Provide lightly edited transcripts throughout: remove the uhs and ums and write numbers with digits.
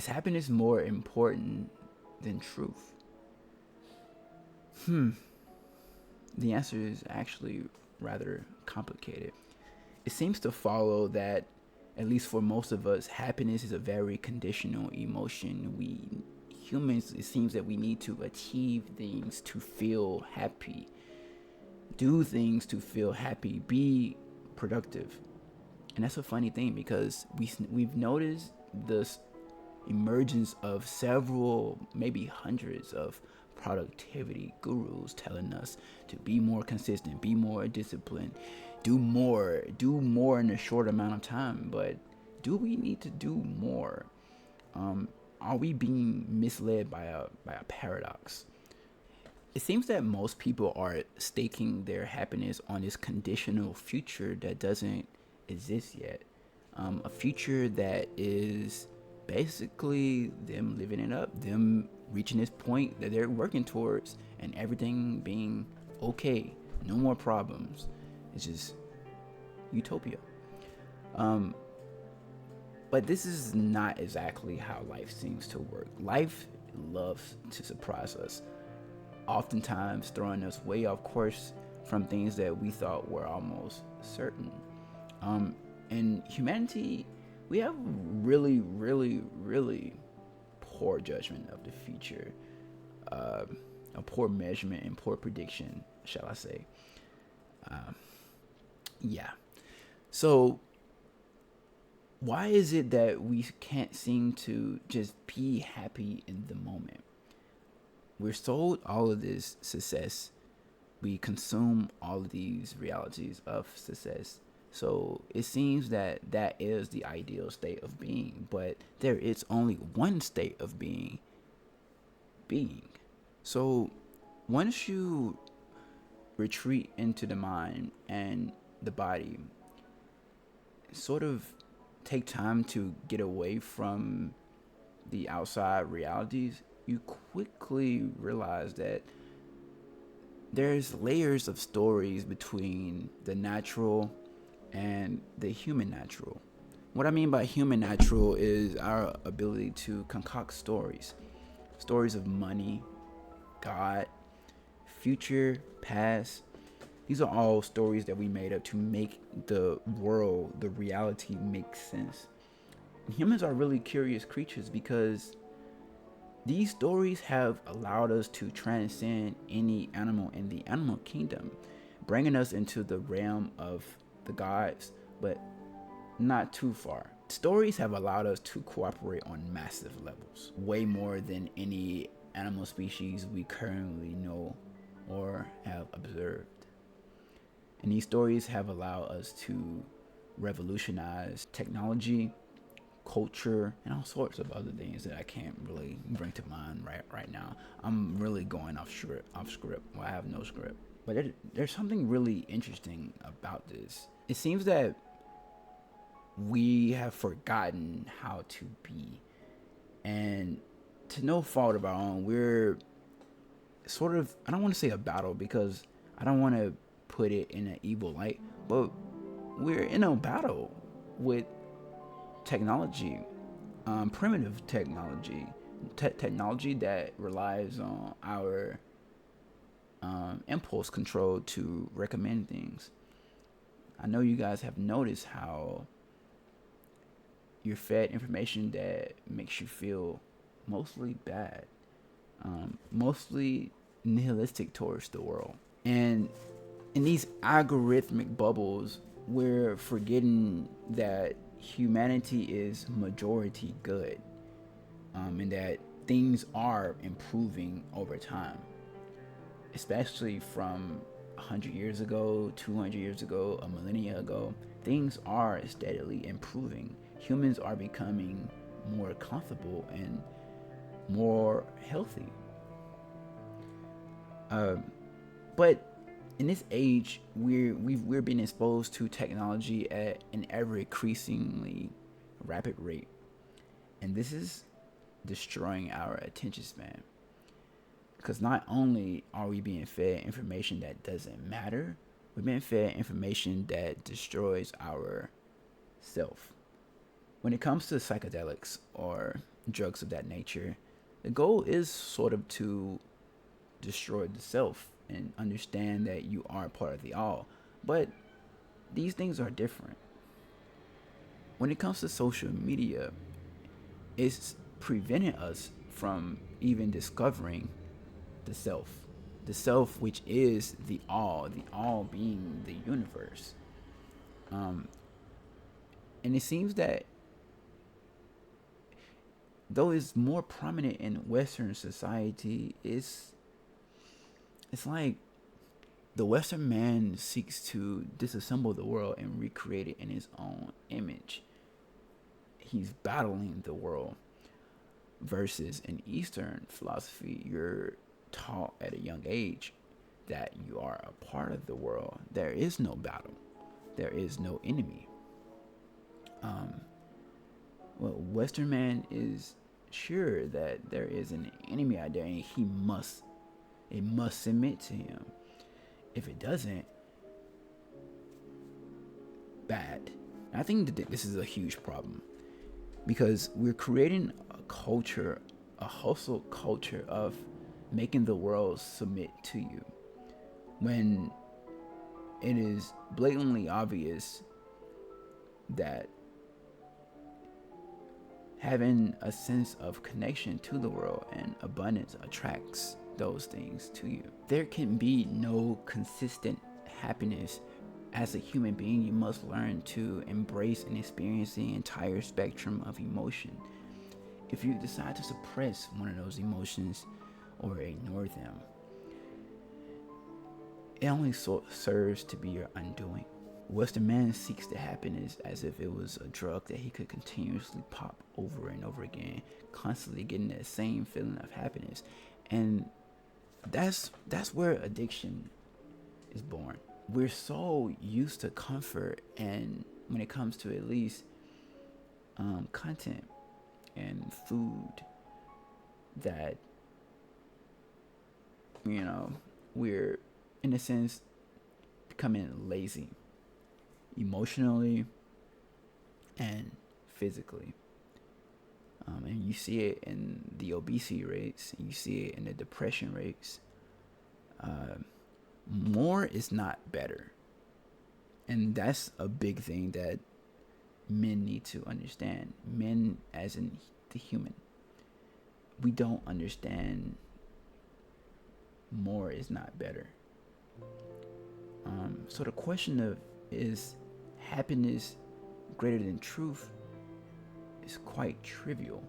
Is happiness more important than truth? The answer is actually rather complicated. It seems to follow that, at least for most of us, happiness is a very conditional emotion. We humans, it seems that we need to achieve things to feel happy, do things to feel happy, be productive. And that's a funny thing because we've noticed this emergence of several, maybe hundreds of productivity gurus telling us to be more consistent, be more disciplined, do more in a short amount of time. But do we need to do more? Are we being misled by a paradox? It seems that most people are staking their happiness on this conditional future that doesn't exist yet. A future that is basically them living it up, them reaching this point that they're working towards, and everything being okay, no more problems. It's just utopia. But this is not exactly how life seems to work. Life loves to surprise us, oftentimes throwing us way off course from things that we thought were almost certain. In humanity, we have really, really, really poor judgment of the future, a poor measurement and poor prediction, shall I say. Yeah. So, why is it that we can't seem to just be happy in the moment? We're sold all of this success. We consume all of these realities of success. So it seems that that is the ideal state of being, but there is only one state of being. So once you retreat into the mind and the body, sort of take time to get away from the outside realities, you quickly realize that there's layers of stories between the natural and the human natural. What I mean by human natural is our ability to concoct stories of money, God, future, past. These are all stories that we made up to make the world, the reality, make sense. Humans are really curious creatures because these stories have allowed us to transcend any animal in the animal kingdom, bringing us into the realm of the gods, but not too far. Stories have allowed us to cooperate on massive levels, way more than any animal species we currently know or have observed. And these stories have allowed us to revolutionize technology, culture, and all sorts of other things that I can't really bring to mind right now. I'm really going off script. Well, I have no script. But there's something really interesting about this. It seems that we have forgotten how to be. And to no fault of our own, we're sort of, I don't want to say a battle because I don't want to put it in an evil light, but we're in a battle with technology, primitive technology, technology that relies on our impulse control to recommend things. I know you guys have noticed how you're fed information that makes you feel mostly bad, mostly nihilistic towards the world. And in these algorithmic bubbles, we're forgetting that humanity is majority good, and that things are improving over time, especially from 100 years ago, 200 years ago, a millennia ago. Things are steadily improving. Humans are becoming more comfortable and more healthy. But in this age, we're being exposed to technology at an ever increasingly rapid rate, and this is destroying our attention span. Because not only are we being fed information that doesn't matter, we're being fed information that destroys our self. When it comes to psychedelics or drugs of that nature, the goal is sort of to destroy the self and understand that you are part of the all. But these things are different. When it comes to social media, it's preventing us from even discovering the self. The self, which is the all being the universe. Um, and it seems that though it's more prominent in Western society, it's like the Western man seeks to disassemble the world and recreate it in his own image. He's battling the world. Versus in Eastern philosophy, you're taught at a young age that you are a part of the world. There is no battle. There is no enemy. Well, Western man is sure that there is an enemy out there, and it must submit to him. If it doesn't, bad. I think that this is a huge problem because we're creating a culture, a hustle culture of making the world submit to you when it is blatantly obvious that having a sense of connection to the world and abundance attracts those things to you. There can be no consistent happiness. As a human being, you must learn to embrace and experience the entire spectrum of emotion. If you decide to suppress one of those emotions or ignore them, it only serves to be your undoing. Western man seeks the happiness as if it was a drug that he could continuously pop over and over again, constantly getting that same feeling of happiness. And that's where addiction is born. We're so used to comfort, and when it comes to at least content and food, that we're in a sense becoming lazy emotionally and physically. And you see it in the obesity rates, you see it in the depression rates. More is not better. And that's a big thing that men need to understand. Men, as in the human, we don't understand more is not better. So the question of is happiness greater than truth is quite trivial.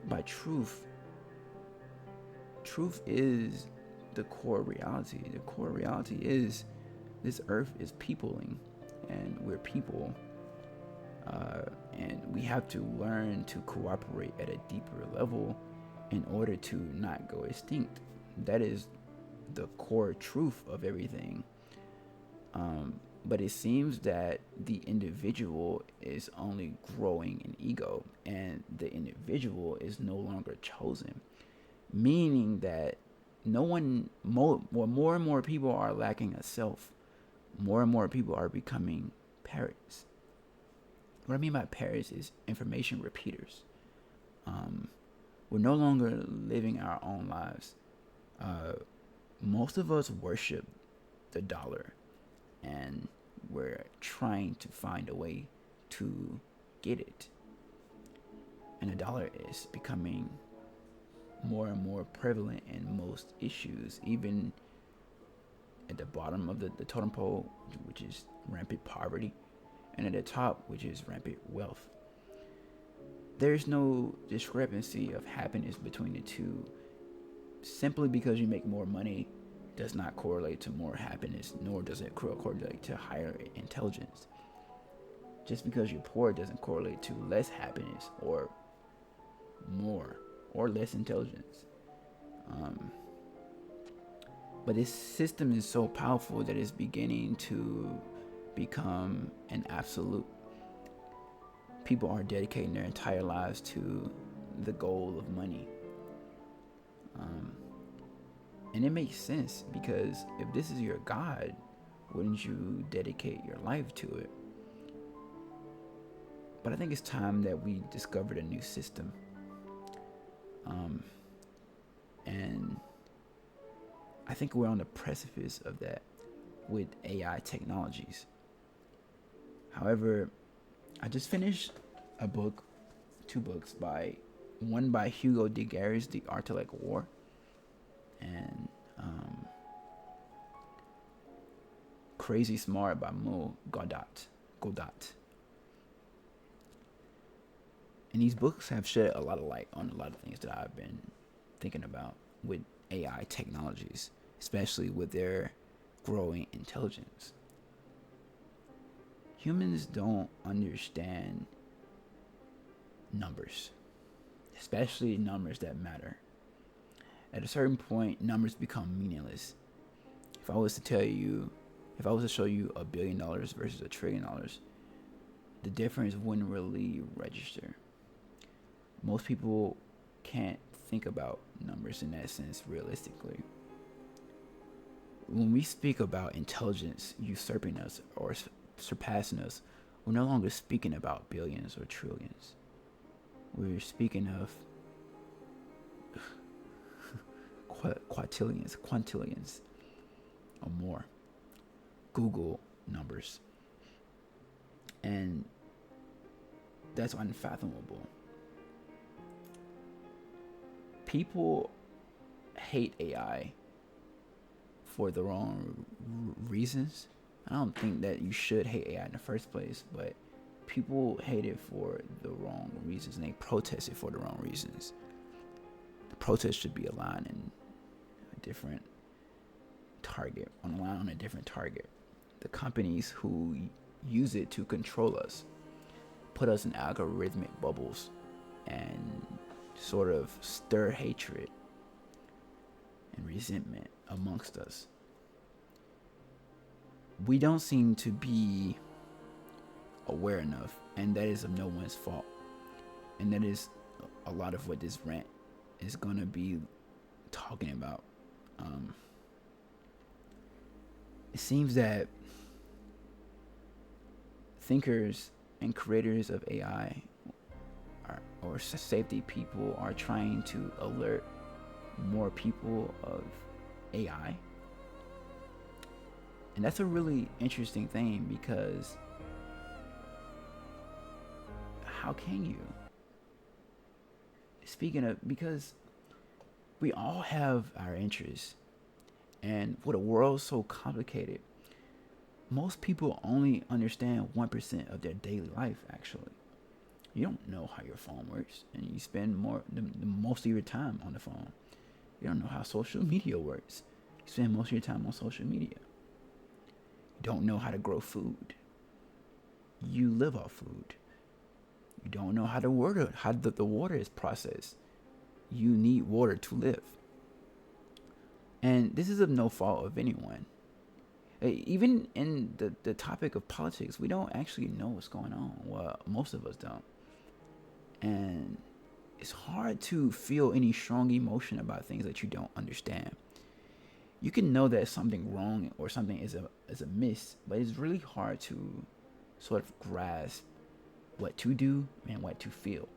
By truth is the core reality. The core reality is this earth is peopling, and we're people, and we have to learn to cooperate at a deeper level in order to not go extinct. That is the core truth of everything. But it seems that the individual is only growing in ego, and the individual is no longer chosen, meaning that more and more people are lacking a self. More and more people are becoming parrots. What I mean by parrots is information repeaters. We're no longer living our own lives. Most of us worship the dollar, and we're trying to find a way to get it. And the dollar is becoming more and more prevalent in most issues, even at the bottom of the totem pole, which is rampant poverty, and at the top, which is rampant wealth. There's no discrepancy of happiness between the two. Simply because you make more money does not correlate to more happiness, nor does it correlate to higher intelligence. Just because you're poor doesn't correlate to less happiness or more or less intelligence. But this system is so powerful that it's beginning to become an absolute. People are dedicating their entire lives to the goal of money. And it makes sense, because if this is your God, wouldn't you dedicate your life to it? But I think it's time that we discovered a new system. And I think we're on the precipice of that with AI technologies. However, I just finished two books one by Hugo de Garis, The Art to Like War, and Crazy Smart by Mo Godot. And these books have shed a lot of light on a lot of things that I've been thinking about with AI technologies, especially with their growing intelligence. Humans don't understand numbers, especially numbers that matter. At a certain point, numbers become meaningless. If I was to show you $1 billion versus $1 trillion, the difference wouldn't really register. Most people can't think about numbers in that sense realistically. When we speak about intelligence usurping us or surpassing us, we're no longer speaking about billions or trillions. We're speaking of quintillions or more. Google numbers. And that's unfathomable. People hate AI for the wrong reasons. I don't think that you should hate AI in the first place, but people hate it for the wrong reasons, and they protest it for the wrong reasons. The protest should be aligned in a different target, on a different target. The companies who use it to control us, put us in algorithmic bubbles, and sort of stir hatred and resentment amongst us. We don't seem to be aware enough, and that is of no one's fault. And that is a lot of what this rant is going to be talking about. It seems that thinkers and creators of AI or safety people are trying to alert more people of AI. And that's a really interesting thing, because how can you? Because we all have our interests, and with a world so complicated, most people only understand 1% of their daily life, actually. You don't know how your phone works, and you spend most of your time on the phone. You don't know how social media works. You spend most of your time on social media. You don't know how to grow food. You live off food. You don't know how the water is processed. You need water to live. And this is of no fault of anyone. Even in the topic of politics, we don't actually know what's going on. Well, most of us don't. And it's hard to feel any strong emotion about things that you don't understand. You can know that something wrong or something is a miss, but it's really hard to sort of grasp what to do and what to feel.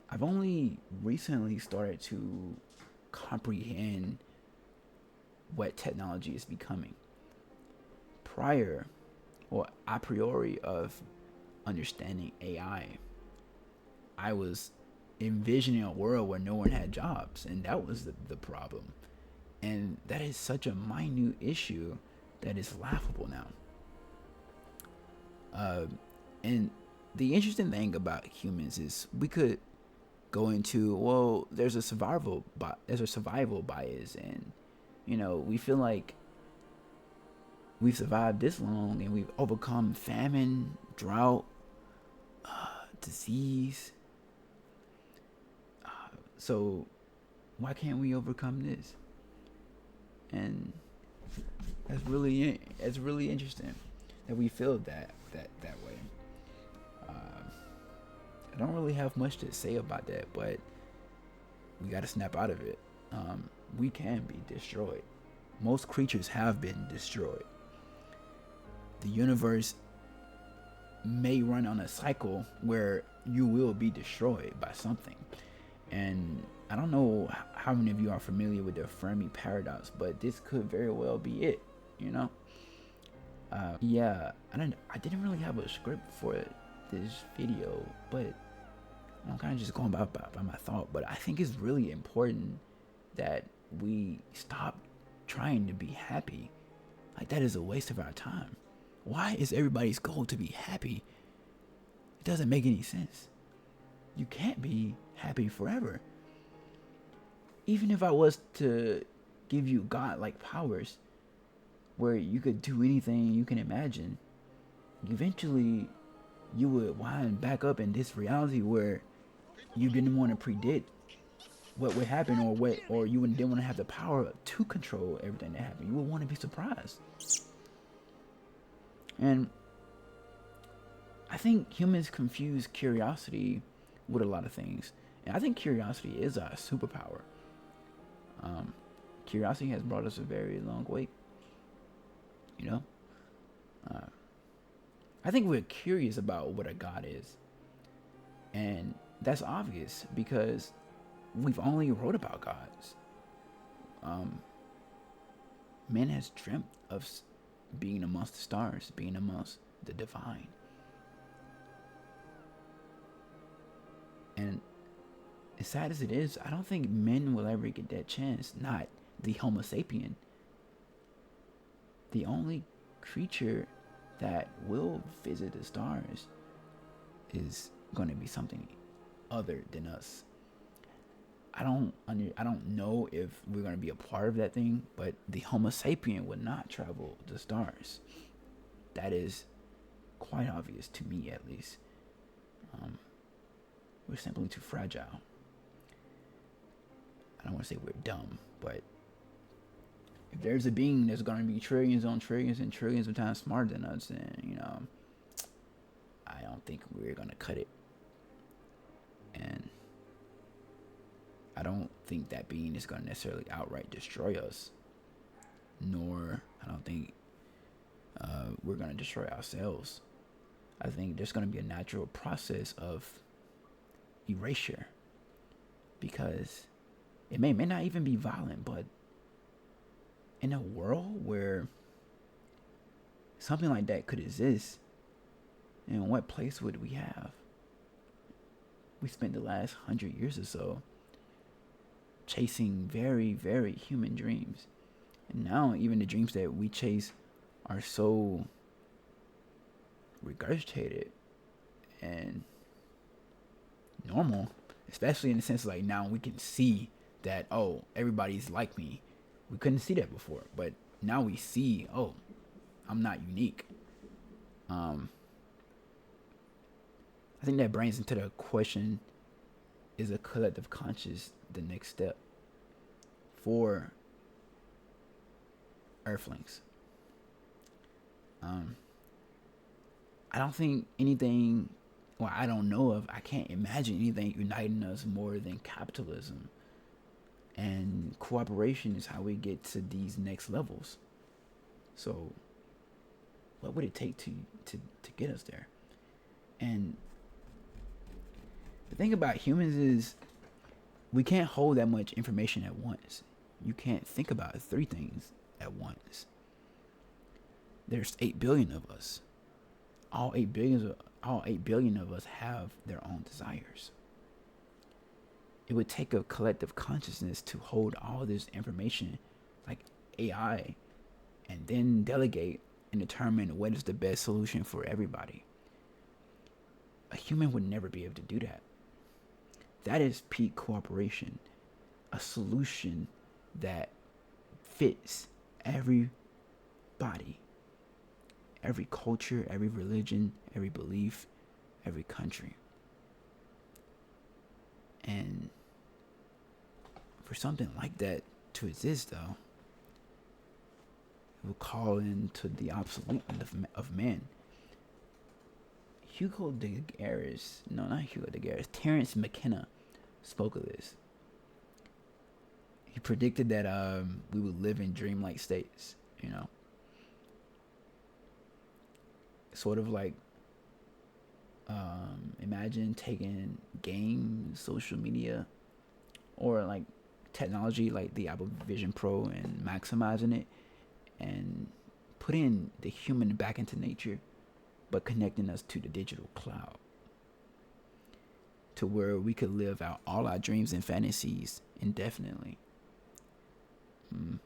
I've only recently started to comprehend what technology is becoming. Prior, or a priori of understanding AI, I was envisioning a world where no one had jobs, and that was the problem. And that is such a minute issue that is laughable now. And the interesting thing about humans is we could go into, well, there's a survival bias, and we feel like we've survived this long and we've overcome famine, drought, disease. So why can't we overcome this? And that's really interesting that we feel that way. I don't really have much to say about that, but we got to snap out of it. We can be destroyed. Most creatures have been destroyed. The universe may run on a cycle where you will be destroyed by something. And I don't know how many of you are familiar with the Fermi paradox, but this could very well be it, you know? Yeah, I didn't really have a script for this video, but I'm kind of just going by my thought. But I think it's really important that we stop trying to be happy. Like, that is a waste of our time. Why is everybody's goal to be happy? It doesn't make any sense. You can't be happy forever. Even if I was to give you God-like powers where you could do anything you can imagine, eventually you would wind back up in this reality where you didn't want to predict what would happen, or you didn't want to have the power to control everything that happened. You would want to be surprised. And I think humans confuse curiosity with a lot of things. And I think curiosity is our superpower. Curiosity has brought us a very long way. You know? I think we're curious about what a God is. And that's obvious because we've only wrote about gods. Man has dreamt of being amongst the stars, being amongst the divine. And as sad as it is, I don't think men will ever get that chance. Not the Homo sapien. The only creature that will visit the stars is going to be something other than us. I don't know if we're going to be a part of that thing, but the Homo sapien would not travel the stars. That is quite obvious to me, at least. We're simply too fragile. I don't want to say we're dumb, but if there's a being that's going to be trillions on trillions and trillions of times smarter than us, then, I don't think we're going to cut it. And I don't think that being is going to necessarily outright destroy us. Nor, I don't think we're going to destroy ourselves. I think there's going to be a natural process of erasure. Because it may not even be violent, but in a world where something like that could exist, and what place would we have? We spent the last 100 years or so chasing very, very human dreams. And now even the dreams that we chase are so regurgitated and normal, especially in the sense like now we can see that, oh, everybody's like me. We couldn't see that before, but now we see, oh, I'm not unique. I think that brings into the question, is a collective conscious the next step for Earthlings? I don't think anything, well, I don't know of, I can't imagine anything uniting us more than capitalism. And cooperation is how we get to these next levels. So what would it take to get us there? And the thing about humans is we can't hold that much information at once. You can't think about 3 things at once. There's 8 billion of us. All 8 billion of us have their own desires. It would take a collective consciousness to hold all this information, like AI, and then delegate and determine what is the best solution for everybody. A human would never be able to do that. That is peak cooperation. A solution that fits everybody, every culture, every religion, every belief, every country. And for something like that to exist, though, it will call into the obsolescence of man. Terence McKenna spoke of this. He predicted that we would live in dreamlike states, sort of like Imagine taking games, social media, or like technology like the Apple Vision Pro and maximizing it and putting the human back into nature, but connecting us to the digital cloud to where we could live out all our dreams and fantasies indefinitely. And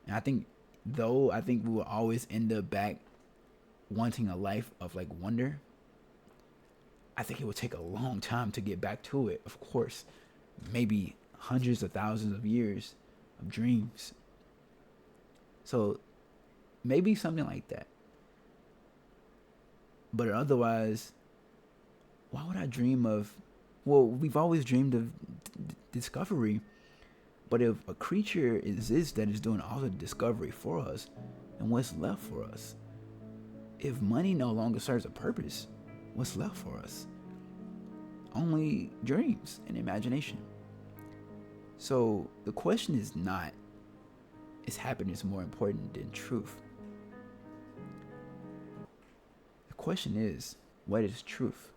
I think we will always end up back wanting a life of like wonder. I think it will take a long time to get back to it, of course. Maybe hundreds of thousands of years of dreams. So maybe something like that. But otherwise, why would I dream of? Well, we've always dreamed of discovery. But if a creature exists that is doing all the discovery for us, then what's left for us? If money no longer serves a purpose, what's left for us? Only dreams and imagination. So the question is not, is happiness more important than truth? The question is, what is truth?